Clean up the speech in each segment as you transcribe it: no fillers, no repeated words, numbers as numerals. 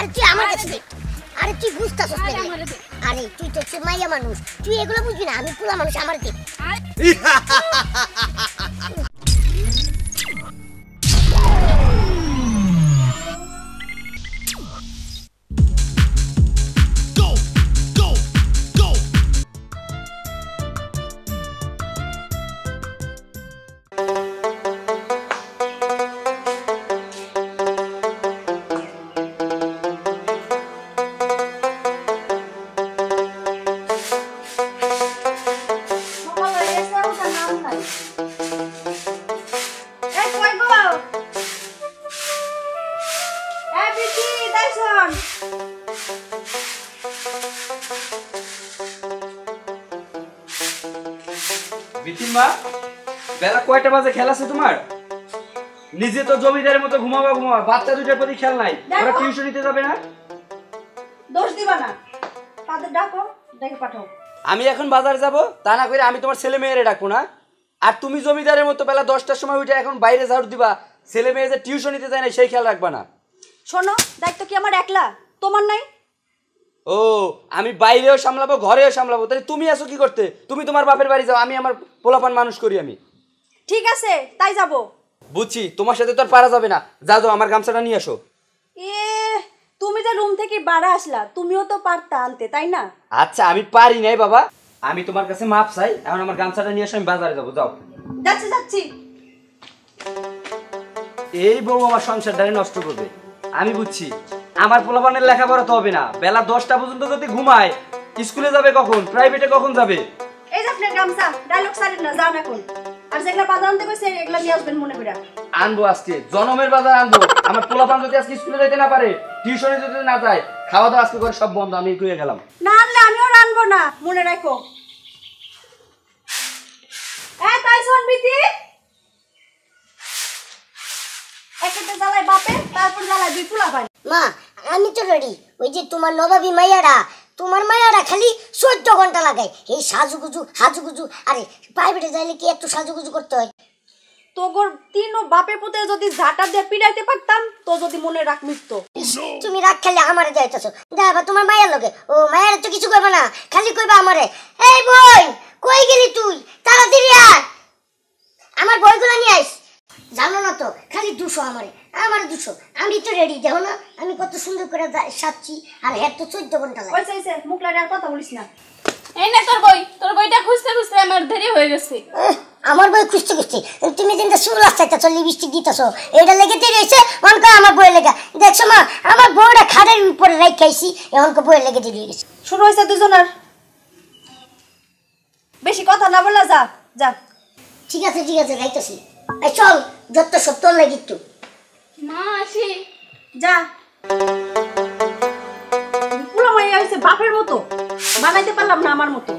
আরে তুই আমার কাছে দে। আরে তুই বুঝতাছস না। আরে তুই তো মাইয়া মানুষ, তুই এগুলো বুঝবি না। আমি পুরা মানুষ, আমার দে। বিতিমা বেলা কয়টা বাজে খেলা আছে তোমার? নিজে তো জমিদারের মতো ঘুমাবা, বাচ্চা দুইটার প্রতি খেয়াল নাই। ওরা টিউশন নিতে যাবে না? দোষ দিবা না, তাদের ডাকো, ডেকে পাঠাও। আমি এখন বাজার যাব, তা না করে আমি তোমার ছেলে মেয়েরে ডাকবো না? আর তুমি জমিদারের মতো বেলা 10টার সময় উঠে এখন বাইরে ঝাড়ু দিবা, ছেলে মেয়ে যে টিউশন নিতে যায় না সেই খেয়াল রাখবা না? শোনো, দায়িত্ব কি আমার একলা, তোমার নাই? ও, আমি বাইরেও সামলাবো ঘরেও সামলাবো, তাহলে তুমি আসো কি করতে? তুমি তোমার বাপের বাড়ি যাও, আমি আমার পোলাপান মানুষ করি। আমি ঠিক আছে, তাই যাব। বুঝছি, তোমার সাথে তো আর পারা যাবে না। যাও আমার গামছাটা নিয়ে আসো। এ তুমি যে রুম থেকে বাড়া আসলা, তুমিও তো পারতা আনতে, তাই না? আচ্ছা, আমি পারি নাই বাবা, আমি তোমার কাছে মাপ চাই। এখন আমার গামছাটা নিয়ে আসো, আমি বাজারে যাবো। যাও। যাচ্ছি যাচ্ছি। এই বউ আমার সংসারটারে নষ্ট করবে, আমি বুঝছি। আমার পোলাপানের লেখাপড়া তো হবে না। বেলা 10টা পর্যন্ত যদি ঘুমায়, স্কুলে যাবে কখন? প্রাইভেটে কখন যাবে? এই যে আপনার গামছা, ডায়লগ সারেন না, যান এখন। আর যেগুলা বাজার আনতে কইছে এগুলা নিয়ে আসবেন মনে করে। আনবো আজকে, জনমের বাজার আনবো। আমার পোলাপান যদি আজকে স্কুলে যেতে না পারে, টিউশনে যদি না যায়, খাওয়া দাওয়া আজকে করে সব বন্ধ। আমি কইয়া গেলাম। না আনলে আমিও আনবো না, মনে রাখো। তাই শোন বিতি, একটা জ্বালায় বাপে, তারপর জ্বালায় দুই ফুলা ভাই। মা, আমি তো রেডি। ওই যে তোমার নবাবী মাইয়ারা, তোমার মাইয়ারা খালি 14 ঘন্টা লাগায় এই সাজুগুজু হাজুগুজু। আরে প্রাইভেটে যাইলে কি একটু সাজুগুজু করতে হয়? তোগর তিন বাপের পুতে যদি ঝাঁটা দিয়ে পিড়াইতে পারতাম, তো যদি মনে রাখ মিটতো। তুমি রাগ খালি আমারে যাইতেছো। দেখবা তোমার মায়ের লগে, ও মায়ের তো কিছু কইবা না, খালি কইবা আমারে, এই বই কই গেলি তুই, তাড়াতাড়ি আয়, আমার বইগুলো নিয়ে আইস। জানো না তো, খালি 200 আমার 200। আমি তো রেডি, দেখো না আমি কত সুন্দর করে সাজছি। আর হ্যাঁ তো 14 ঘন্টা লাগে। ওইসে মুখ লাগে আর কথা বলিস না। এই না তোর বইটা খুঁজতে খুঁজতে আমার দেরি হয়ে গেছে। আমার বই খুঁজতে খুঁজতে তুমি যেটা চুল চাইতেছো, লিপস্টিক দিতেছো, এটা লেগে দেরি হয়েছে। অনকা আমার বই লেগে দেখছো মা, আমার বইটা খাটের উপরে রাখ খাইছি, এমনকি বই লেগে দেরি হয়ে গেছে। শুরু হয়েছে দুজনের, বেশি কথা না বলা, যা যা। ঠিক আছে যাইতেছি। চল, যত সব তোর লাগি একটু। মা আসি। যা। পুরো মাইয়া হয়েছে বাপের মতো, বানাইতে পারলাম না আমার মতো।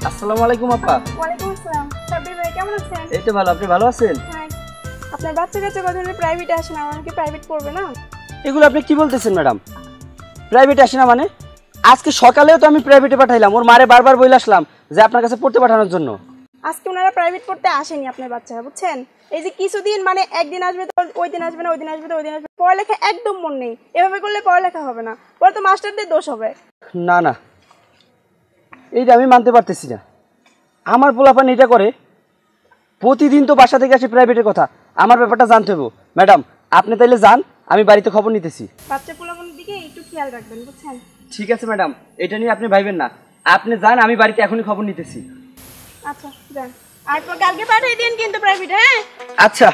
আসসালামু আলাইকুম আপা। ওয়ালাইকুম আসসালাম। সাব্বির ভাই কেমন আছেন? এই তো ভালো, আপনি ভালো আছেন? হ্যাঁ। আপনার বাচ্চা কাচ্চা কত ধরনের প্রাইভেটে আসে না, আমার কি প্রাইভেট পড়বে না? এগুলো আপনি কি বলতেছেন ম্যাডাম? প্রাইভেটে আসে না মানে? আজকে সকালেও তো আমি প্রাইভেটে পাঠাইলাম, ওর মারে বারবার বলে আসলাম যে আপনার কাছে পড়তে পাঠানোর জন্য। আজকে ওনারা প্রাইভেট পড়তে আসেনি আপনার বাচ্চারা, বুঝছেন? এই যে কিছুদিন মানে একদিন আসবে তো ওই দিন আসবে না, ওই দিন আসবে তো ওই দিন আসবে, পড়ালেখা একদম মন নেই। এভাবে করলে পড়ালেখা হবে না, পরে তো মাস্টারদের দোষ হবে। না, এইটা আমি মানতে পারতেছি না। আমার পোলাপান এটা করে, প্রতিদিন তো বাসা থেকে আসে প্রাইভেটের কথা, আমার ব্যাপারটা জানতে হবে। ম্যাডাম আপনি তাইলে যান, আমি বাড়িতে খবর নিতেছি। বাচ্চা পোলাপানের দিকে একটু খেয়াল রাখবেন, বুঝছেন? ঠিক আছে ম্যাডাম, এটা নিয়ে আপনি ভাইবেন না। আপনি যান, আমি বাড়িতে এখনই খবর নিতেছি। আচ্ছা যান, আর কালকে পাঠিয়ে দিন কিন্তু প্রাইভেট। হ্যাঁ আচ্ছা।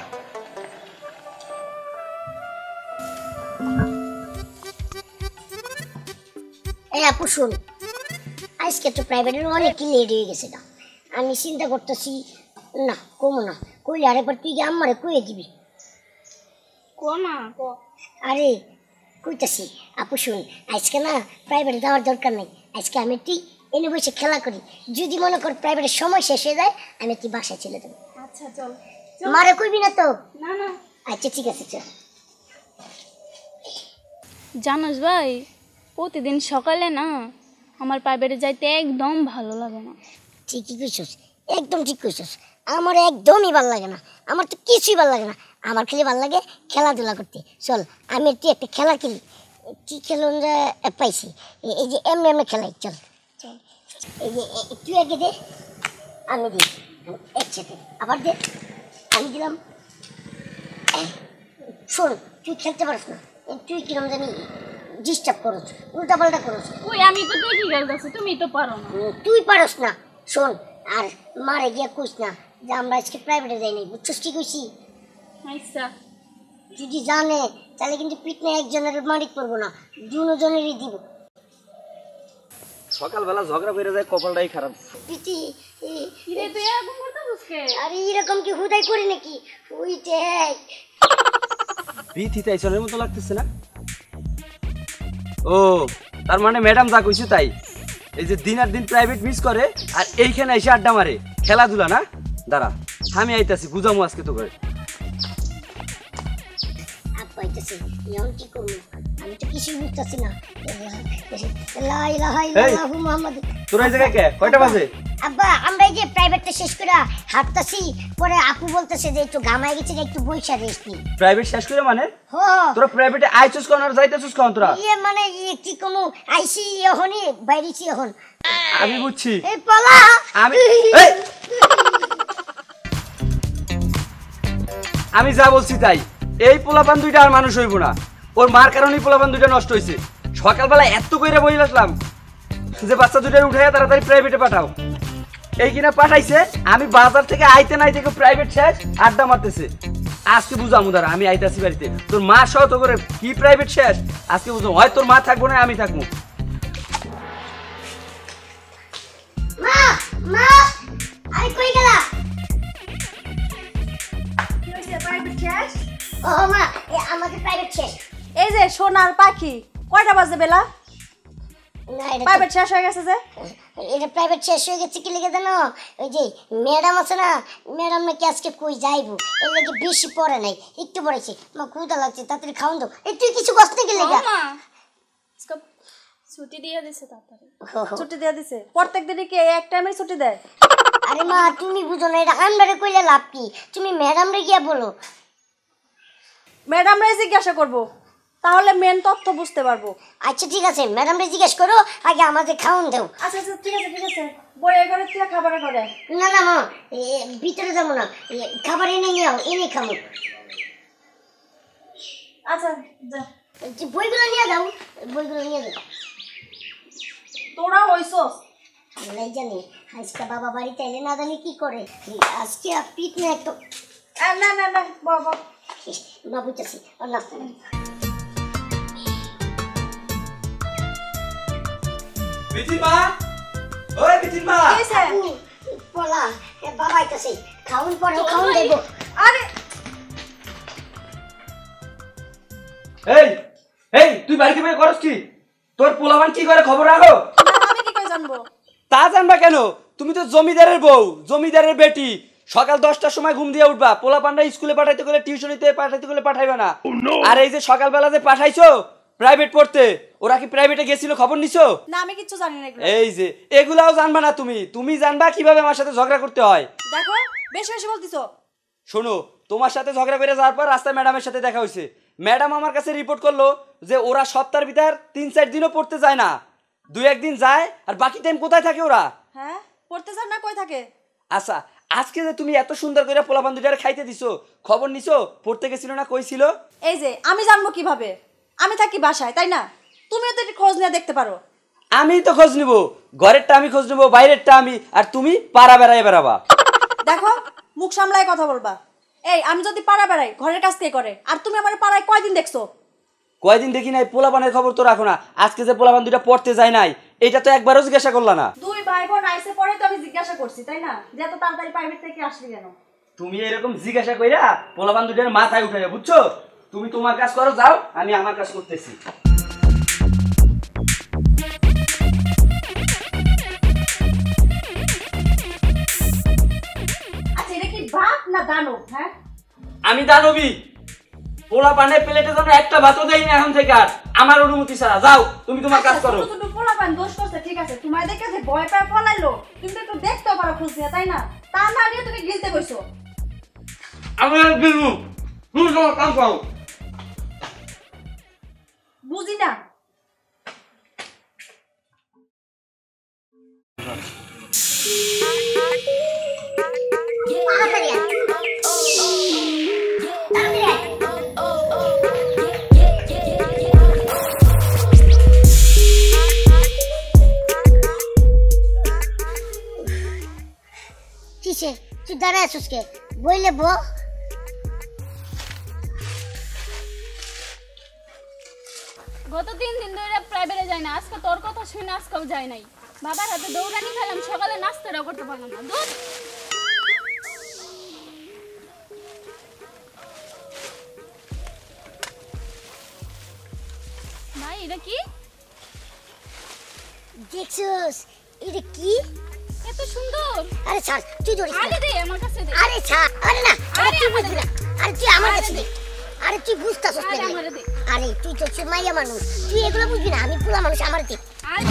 এই আপু শুন, আজকে তো প্রাইভেটের অনেক কি লেট হয়ে গেছে না। আমি চিন্তা করতেছি, না কমো না, কইলে আরেকবার তুই গিয়ে আমারে কইয়ে দিবি। আরে কইতাছি আপু শুন, আজকে না প্রাইভেটে যাওয়ার দরকার নাই। আজকে আমি তুই এনে বসে খেলা করি। যদি মনে কর প্রাইভেটের সময় শেষ হয়ে যায়, আমি তুই বাসায় চলে যাবো। আচ্ছা চল। মারে কইবি না তো? না না। আচ্ছা ঠিক আছে চল। জানোস ভাই, প্রতিদিন সকালে না আমার প্রাইভেটে যাইতে একদম ভালো লাগে না। ঠিকই কইছস, একদম ঠিক কইছস। আমার একদমই ভালো লাগে না, আমার তো কিছুই ভালো লাগে না। আমার খালি ভালো লাগে খেলাধুলা করতে। চল আমি তুই একটা খেলা খেলি। কি খেলুন পাইছি, এই যে এমনি এমনি খেলাই। চল চল, এই যে তুই আগে দে, আমি দিই, একসাথে আবার দে, আমি দিলাম। শোন, তুই খেলতে পারিস না, তুই কিরম জানি ডিস্টার্ব করছ, উল্টা পাল্টা করছ। ওই আমি তো দেখি খেলতেছি, তুমি তো পারো না। তুই পারস না। শোন, আর মারে গিয়া কইস না যে আমরা আজকে প্রাইভেটে যাই নাই, বুঝছিস কি কইছি? আচ্ছা যদি জানে তাহলে কিন্তু পিটনে একজনের মারিক করবো না, দুজনেরই দিব। সকালবেলা ঝগড়া করে যায়, কপালটাই খারাপ। পিটি কিরে তুই এরকম করতেছিস কে? আরে এরকম কি হুদাই করি নাকি? ওই দেখ, বিথি তাইছনের মতো লাগতেছে না? ও তার মানে ম্যাডাম যা কইছে তাই, এই যে দিন আর দিন প্রাইভেট মিস করে আর এইখানে এসে আড্ডা মারে, খেলাধুলা না। দাঁড়া আমি আইতাছি, বুঝামু আজকে তো করে। পাইতেছি এখন কি করবো, আমি তো কিছুই বুঝতেছি না। লা ইলাহা ইল্লাল্লাহু মুহাম্মাদ। তোরা এই জায়গায় কে? কয়টা বাজে? আব্বা আমরা এই যে প্রাইভেটটা শেষ করে হাঁটতাছি, পরে আপু বলতেছে যে একটু ঘামায় গেছে, একটু বইসা রেস্ট নি। প্রাইভেট শেষ করে মানে? হো তোরা প্রাইভেটে আইছস কোন আর যাইতেছস কোন তোরা? মানে কি কমু, আইসি এখনই বাইরেছি এখন। আমি বুঝছি। এই পলা আমি যা বলছি তাই। এই পোলাপান দুইটা আর মানুষ হইব না, ওর মার কারণেই পোলাপান দুইটা নষ্ট হয়েছে। সকালবেলা এত কইরা বই আসলাম যে বাচ্চা দুইটা উঠাইয়া তাড়াতাড়ি প্রাইভেটে পাঠাও, এই কিনা পাঠাইছে। আমি বাজার থেকে আইতে নাই থেকে প্রাইভেট শেষ, আড্ডা মারতেছে। আজকে বুঝামু, দাঁড়া আমি আইতাছি বাড়িতে। তোর মা সহ তো করে কি প্রাইভেট শেষ, আজকে বুঝাম। হয় তোর মা থাকবো না আমি থাকবো। মা মা আই কই গেলা? কি হইছে প্রাইভেট শেষ? ও মা আমাদের প্রাইভেট শেষ। এই যে সোনার পাখি, কয়টা বাজে বেলা? না এটা প্রাইভেট শেষ হয়ে গেছে যে? এটা প্রাইভেট শেষ হয়ে গেছে কি লেগে জানো? ওই যে ম্যাডাম আছে না, ম্যাডাম নাকি আজকে কই যাইবো, এর লাগে বেশি পড়ে নাই, একটু পড়েছে। মা ক্ষুধা লাগছে, তাড়াতাড়ি খাওন দাও। এই তুই কিছু কষ্ট কি লেগে? মা আজকে ছুটি দিয়ে দিছে তাড়াতাড়ি। ছুটি দিয়ে দিছে? প্রত্যেক দিনই কি এক টাইমে ছুটি দেয়? আরে মা তুমি বুঝো না, এটা আমরারে কইলে লাভ কি? তুমি ম্যাডাম রে গিয়া বলো। ম্যাডাম রে জিজ্ঞাসা করব, তাহলে মেন তথ্য বুঝতে পারবো। আচ্ছা ঠিক আছে, ম্যাডাম রে জিজ্ঞেস করো, আগে আমাদের খাওন দাও। আচ্ছা আচ্ছা ঠিক আছে ঠিক আছে, বইয়ের ঘরে তুই খাবারের ঘরে। না না মা, ভিতরে যাবো না, খাবার এনে নিয়ে আও, এনে খাবো। আচ্ছা যা, বইগুলো নিয়ে যাও, বইগুলো নিয়ে যাও। তোরা হইছস আমরাই জানি আজকে বাবা বাড়িতে এলে না জানি কি করে। আজকে পিট না একটু না না না বাবা। মা বুঝতেছি না। বিথির মা, ওই বিথির মা। পলা বাবা আইতাছে, খাউন পরে খাউন দেবো। আরে এই এই তুই বাড়িতে বের করস কি? তোর পোলাপান কি করে খবর রাখো? আমি কি করে জানবো? তা জানবা কেন? তুমি তো জমিদারের বউ, জমিদারের বেটি। সকাল 10টার সময় ঘুম দিয়ে উঠবা, পোলাপানরা স্কুলে পাঠাইতে গেলে, টিউশনিতে পাঠাইতে গেলে পাঠাইবা না। আর এই যে সকালবেলা যে পাঠাইছো প্রাইভেট পড়তে, ওরা কি প্রাইভেটে গেছিল খবর নিছো? না আমি কিচ্ছু জানি না এগুলো। এই যে এগুলাও জানবা না তুমি, তুমি জানবা কিভাবে আমার সাথে ঝগড়া করতে হয়। দেখো বেশি বেশি বলতিছো। শোনো, তোমার সাথে ঝগড়া করে যাওয়ার পর রাস্তায় ম্যাডামের সাথে দেখা হয়েছে। ম্যাডাম আমার কাছে রিপোর্ট করলো যে ওরা সপ্তাহের ভিতর 3-4 দিনও পড়তে যায় না, 2-1 দিন যায়, আর বাকি টাইম কোথায় থাকে ওরা? হ্যাঁ পড়তে চান না, কই থাকে? আচ্ছা আজকে যে তুমি এত সুন্দর করে পোলাপান দুইটারে খাইতে দিছো, খবর নিছো পড়তে গেছিল না, কই ছিল? এই যে আমি জানবো কিভাবে? আমি থাকি বাসায়, তাই না? তুমিও তো একটু খোঁজ নিয়ে দেখতে পারো। আমি তো খোঁজ নিবো, ঘরেরটা আমি খোঁজ নিবো, বাইরেরটা আমি, আর তুমি পাড়া বেড়ায় বেড়াবা। দেখো মুখ সামলায় কথা বলবা। এই আমি যদি পাড়া বেড়াই, ঘরের কাজ কে করে? আর তুমি আমার পাড়ায় কয়দিন দেখছো? কয়দিন দেখি নাই, পোলাপানের খবর তো রাখো না। আজকে যে পোলাপান দুইটা পড়তে যায় নাই, এটা তো একবারও জিজ্ঞাসা করলা না। দুই ভাই বোন আইসে পরে তো আমি জিজ্ঞাসা করছি, তাই না? যে এত তাড়াতাড়ি প্রাইভেট থেকে আসলি কেন? তুমি এরকম জিজ্ঞাসা কইরা পোলাপান দুইটার মাথায় উঠাইয়া, বুঝছো? তুমি তোমার কাজ করো, যাও, আমি আমার কাজ করতেছি। আচ্ছা এটা কি ভাত না দানব? হ্যাঁ আমি দানবী, পোলাপানের প্লেটে যেন একটা ভাতও দেই না এখন থেকে, আর আমার অনুমতি ছাড়া। যাও, তুমি তোমার কাজ করো। ছোট ছোট পোলাপান দোষ করছে, ঠিক আছে, তোমার দেখে যে ভয় পায় পলাইলো, তুমি তো একটু দেখতেও পারো খোঁজ নিয়ে, তাই না? তা না নিয়ে তুমি গিলতে বসো। আমি আর গিলবো, কাম পাও বুঝি না তাড়াতাড়ি আয়। তাড়াতাড়ি আয়। কিসে তুই দাঁড়ায় আছিস কে বইলে বো গত 3 দিন ধরে প্রাইভেটে যাই না, আজকে তোর কথা শুনে আজকেও যাই নাই। বাবার হাতে দৌড়ানি খেলাম, সকালে নাস্তাটাও করতে পারলাম না। দুধ ভাই এটা কি? দেখছস এটা কি এত সুন্দর। আরে ছাড় তুই ধরিস না। আরে দে আমার কাছে দে। আরে ছাড় আরে না আরে আরে তুই আমারে বুঝবি দে। না আরে তুই আমার আরে কাছে দে। দে আরে তুই বুঝতাছস আরে না আমারে দে। আরে তুই তো মাইয়া মানুষ তুই এগুলো বুঝবি না আমি পুরা মানুষ আমার দে আরে